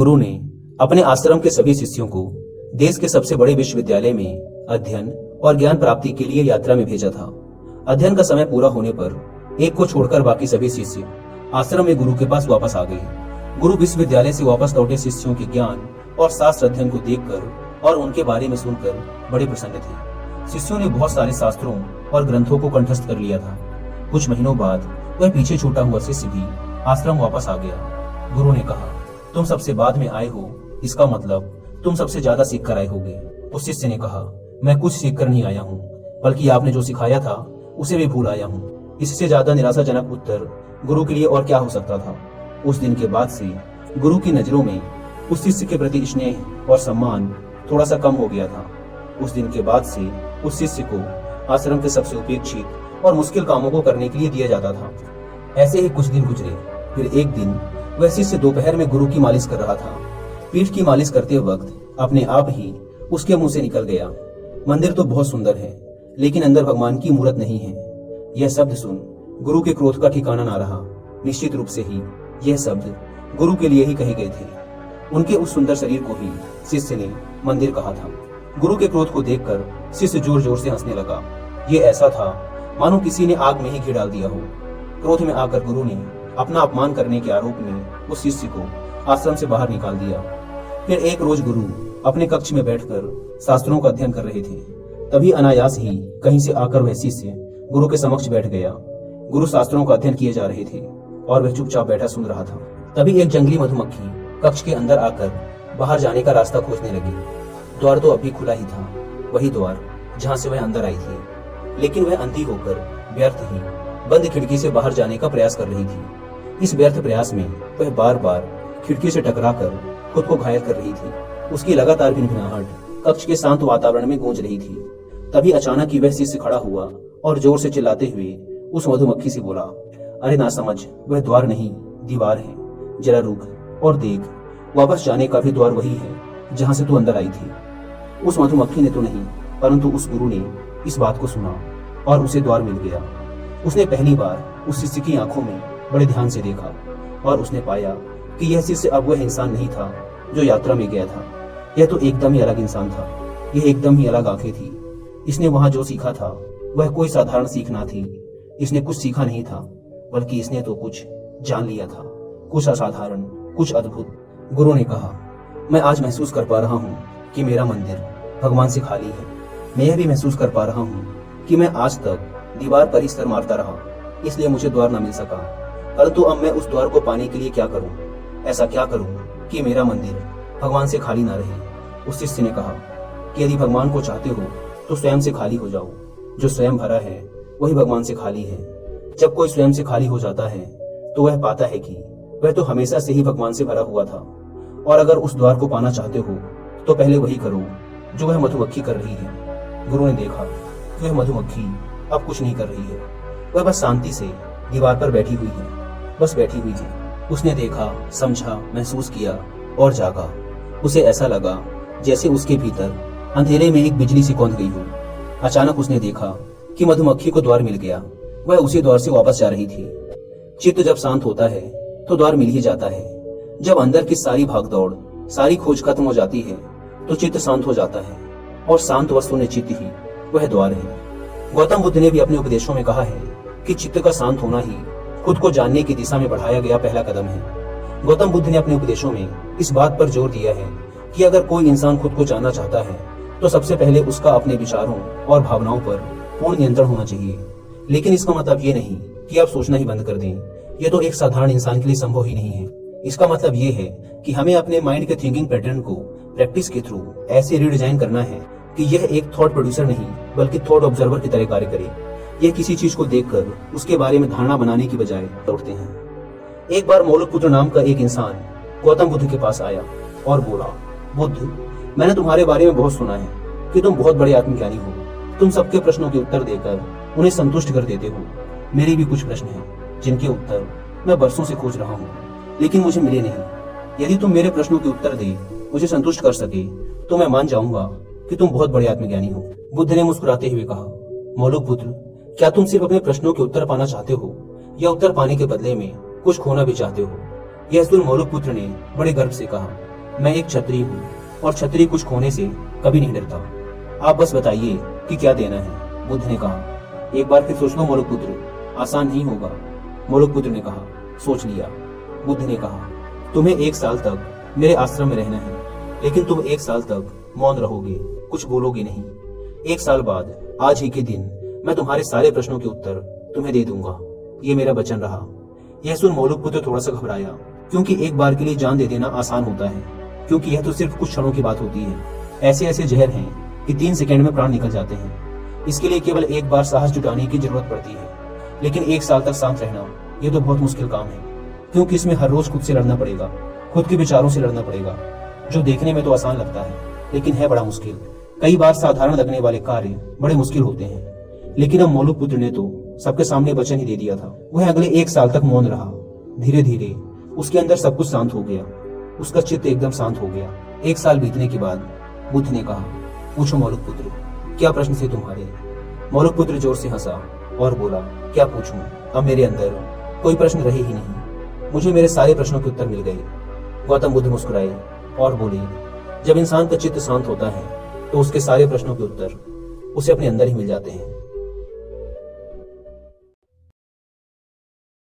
गुरु ने अपने आश्रम के सभी शिष्यों को देश के सबसे बड़े विश्वविद्यालय में अध्ययन और ज्ञान प्राप्ति के लिए यात्रा में भेजा था। अध्ययन का समय पूरा होने पर एक को छोड़कर बाकी सभी शिष्य आश्रम में गुरु के पास वापस आ गए। गुरु विश्वविद्यालय से वापस लौटे शिष्यों के ज्ञान और शास्त्र अध्ययन को देखकर और उनके बारे में सुनकर बड़े प्रसन्न थे। शिष्यों ने बहुत सारे शास्त्रों और ग्रंथों को कंठस्थ कर लिया था। कुछ महीनों बाद वह पीछे छूटा हुआ शिष्य भी आश्रम वापस आ गया। गुरु ने कहा, तुम सबसे बाद में आए हो, इसका मतलब तुम सबसे ज्यादा सीख कर आए होगे। उस शिष्य ने कहा, मैं कुछ सीख कर नहीं आया हूँ, बल्कि आपने जो सिखाया था उसे भी भूल आया हूँ। इससे ज्यादा निराशाजनक उत्तर गुरु के लिए और क्या हो सकता था। उस दिन के बाद से गुरु की नजरों में उस शिष्य के प्रति स्नेह और सम्मान थोड़ा सा कम हो गया था। उस दिन के बाद से उस शिष्य को आश्रम के सबसे उपेक्षित और मुश्किल कामों को करने के लिए दिया जाता था। ऐसे ही कुछ दिन गुजरे। फिर एक दिन वह शिष्य दोपहर में गुरु की मालिश कर रहा था। पीठ की मालिश करते वक्त अपने आप ही उसके मुंह से निकल गया, मंदिर तो बहुत सुंदर है, लेकिन अंदर भगवान की मूर्त नहीं है। यह शब्द सुन गुरु के क्रोध का ठिकाना ना रहा। निश्चित रूप से ही यह शब्द गुरु के लिए ही कहे गए थे। उनके उस सुंदर शरीर को ही शिष्य ने मंदिर कहा था। गुरु के क्रोध को देखकर शिष्य जोर जोर से हंसने लगा। ये ऐसा था मानो किसी ने आग में ही घी डाल दिया हो। क्रोध में आकर गुरु ने अपना अपमान करने के आरोप में उस शिष्य को आश्रम से बाहर निकाल दिया। फिर एक रोज गुरु अपने कक्ष में बैठकर शास्त्रों का अध्ययन कर रहे थे। तभी अनायास ही कहीं से आकर वह शिष्य गुरु के समक्ष बैठ गया। गुरु शास्त्रों का अध्ययन किए जा रहे थे और वह चुपचाप बैठा सुन रहा था। तभी एक जंगली मधुमक्खी कक्ष के अंदर आकर बाहर जाने का रास्ता खोजने लगी। द्वार तो अभी खुला ही था, वही द्वार जहाँ से वह अंदर आई थी, लेकिन वह अंधी होकर व्यर्थ ही बंद खिड़की से बाहर जाने का प्रयास कर रही थी। इस व्यर्थ प्रयास में वह बार बार खिड़की से टकराकर खुद को घायल कर रही थी। उसकी लगातार भिनभिनाहट कक्ष के शांत वातावरण में गूंज रही थी। तभी अचानक ही वह शिष्य खड़ा हुआ और जोर से चिल्लाते हुए उस मधुमक्खी से बोला, अरे ना समझ, वह द्वार नहीं दीवार है, जरा रुक और देख, वापस जाने का भी द्वार वही है जहाँ से तू अंदर आई थी। उस मधुमक्खी ने तो नहीं, परंतु उस गुरु ने इस बात को सुना और उसे द्वार मिल गया। उसने पहली बार उस शिष्य की आंखों में बड़े ध्यान से देखा और उसने पाया कि यह शिष्य अब वह इंसान नहीं था जो यात्रा में गया था। यह तो एकदम ही अलग इंसान था। यह एकदम ही अलग आंखें थी। इसने वहां जो सीखा था वह कोई साधारण सीख ना थी। इसने कुछ सीखा नहीं था, बल्कि इसने तो कुछ जान लिया था, कुछ असाधारण, कुछ अद्भुत। गुरु ने कहा, मैं आज महसूस कर पा रहा हूँ कि मेरा मंदिर भगवान से खाली है। मैं यह भी महसूस कर पा रहा हूँ कि मैं आज तक दीवार पर ही सर मारता रहा, इसलिए मुझे द्वार न मिल सका। परंतु अब मैं उस द्वार को पाने के लिए क्या करूं? ऐसा क्या करूं कि मेरा मंदिर भगवान से खाली ना रहे? उस शिष्य ने कहा कि यदि भगवान को चाहते हो तो स्वयं से खाली हो जाओ। जो स्वयं भरा है वही भगवान से खाली है। जब कोई स्वयं से खाली हो जाता है तो वह पाता है कि वह तो हमेशा से ही भगवान से भरा हुआ था। और अगर उस द्वार को पाना चाहते हो तो पहले वही करो जो वह मधुमक्खी कर रही है। गुरु ने देखा कि वह मधुमक्खी अब कुछ नहीं कर रही है। वह बस शांति से दीवार पर बैठी हुई है, बस बैठी हुई है। उसने देखा, समझा, महसूस किया और जागा। उसे ऐसा लगा जैसे उसके भीतर अंधेरे में एक बिजली सी कौंध गई हो। अचानक उसने देखा कि मधुमक्खी को द्वार मिल गया। वह उसी द्वार से वापस जा रही थी। चित्त जब शांत होता है तो द्वार मिल ही जाता है। जब अंदर की सारी भागदौड़, सारी खोज खत्म हो जाती है तो चित्त शांत हो जाता है, और शांत व शून्य चित्त ही वह द्वार है। गौतम बुद्ध ने भी अपने उपदेशों में कहा है कि चित्त का शांत होना ही खुद को जानने की दिशा में बढ़ाया गया पहला कदम है। गौतम बुद्ध ने अपने उपदेशों में इस बात पर जोर दिया है कि अगर कोई इंसान खुद को जानना चाहता है तो सबसे पहले उसका अपने विचारों और भावनाओं पर पूर्ण नियंत्रण होना चाहिए। लेकिन इसका मतलब ये नहीं कि आप सोचना ही बंद कर दें। यह तो एक साधारण इंसान के लिए संभव ही नहीं है। इसका मतलब ये है कि हमें अपने माइंड के थिंकिंग पैटर्न को प्रैक्टिस के थ्रू ऐसे रीडिजाइन करना है कि यह एक थॉट प्रोड्यूसर नहीं बल्कि थॉट ऑब्जर्वर की तरह कार्य करे। यह किसी चीज को देखकर उसके बारे में धारणा बनाने की बजाय उठते हैं। एक बार मौलुकपुत्र नाम का एक इंसान गौतम बुद्ध के पास आया और बोला, बुद्ध, मैंने तुम्हारे बारे में बहुत सुना है कि तुम बहुत बड़े आत्मज्ञानी हो। तुम सबके प्रश्नों के उत्तर देकर उन्हें संतुष्ट कर देते हो। मेरे भी कुछ प्रश्न हैं जिनके उत्तर मैं बरसों से खोज रहा हूँ, लेकिन मुझे मिले नहीं। यदि तुम मेरे प्रश्नों के उत्तर दे मुझे संतुष्ट कर सके तो मैं मान जाऊंगा कि तुम बहुत बड़े आत्मज्ञानी हो। बुद्ध ने मुस्कुराते हुए कहा, मौलुकपुत्र, क्या तुम सिर्फ अपने प्रश्नों के उत्तर पाना चाहते हो या उत्तर पाने के बदले में कुछ खोना भी चाहते हो? यह सुन मौलुकपुत्र ने बड़े गर्व से कहा, मैं एक क्षत्रिय हूँ और क्षत्रिय कुछ खोने से कभी नहीं डरता। आप बस बताइए कि क्या देना है। बुद्ध ने कहा, एक बार फिर सोच लो मोलकपुत्र, आसान नहीं होगा। मोलकपुत्र ने कहा, सोच लिया। बुद्ध ने कहा, तुम्हें 1 साल तक मेरे आश्रम में रहना है, लेकिन तुम 1 साल तक मौन रहोगे, कुछ बोलोगे नहीं। 1 साल बाद आज ही के दिन मैं तुम्हारे सारे प्रश्नों के उत्तर तुम्हें दे दूंगा, ये मेरा वचन रहा। यह सुन मोलकपुत्र थोड़ा सा घबराया, क्योंकि एक बार के लिए जान दे देना आसान होता है, क्योंकि यह तो सिर्फ कुछ क्षणों की बात होती है। ऐसे ऐसे जहर हैं कि 3 सेकंड में प्राण निकल जाते हैं। इसके लिए केवल एक बार साहस जुटाने की जरूरत पड़ती है, लेकिन 1 साल तक शांत रहना यह तो बहुत मुश्किल काम है, क्योंकि इसमें हर रोज खुद से लड़ना पड़ेगा, खुद के विचारों से लड़ना पड़ेगा, जो देखने में तो आसान लगता है लेकिन है बड़ा मुश्किल। कई बार साधारण लगने वाले कार्य बड़े मुश्किल होते हैं, लेकिन अब मोलकपुत्र ने तो सबके सामने वचन ही दे दिया था। वह अगले 1 साल तक मौन रहा। धीरे धीरे उसके अंदर सब कुछ शांत हो गया, उसका चित्त एकदम शांत हो गया। 1 साल बीतने के बाद बुद्ध ने कहा, पूछो मोलकपुत्र, क्या प्रश्न थे तुम्हारे? मोलकपुत्र जोर से हंसा और बोला, क्या पूछूं, अब मेरे अंदर कोई प्रश्न रहे ही नहीं, मुझे मेरे सारे प्रश्नों के उत्तर मिल गए। गौतम बुद्ध मुस्कुराए और बोले, जब इंसान का चित्त शांत होता है तो उसके सारे प्रश्नों के उत्तर उसे अपने अंदर ही मिल जाते हैं।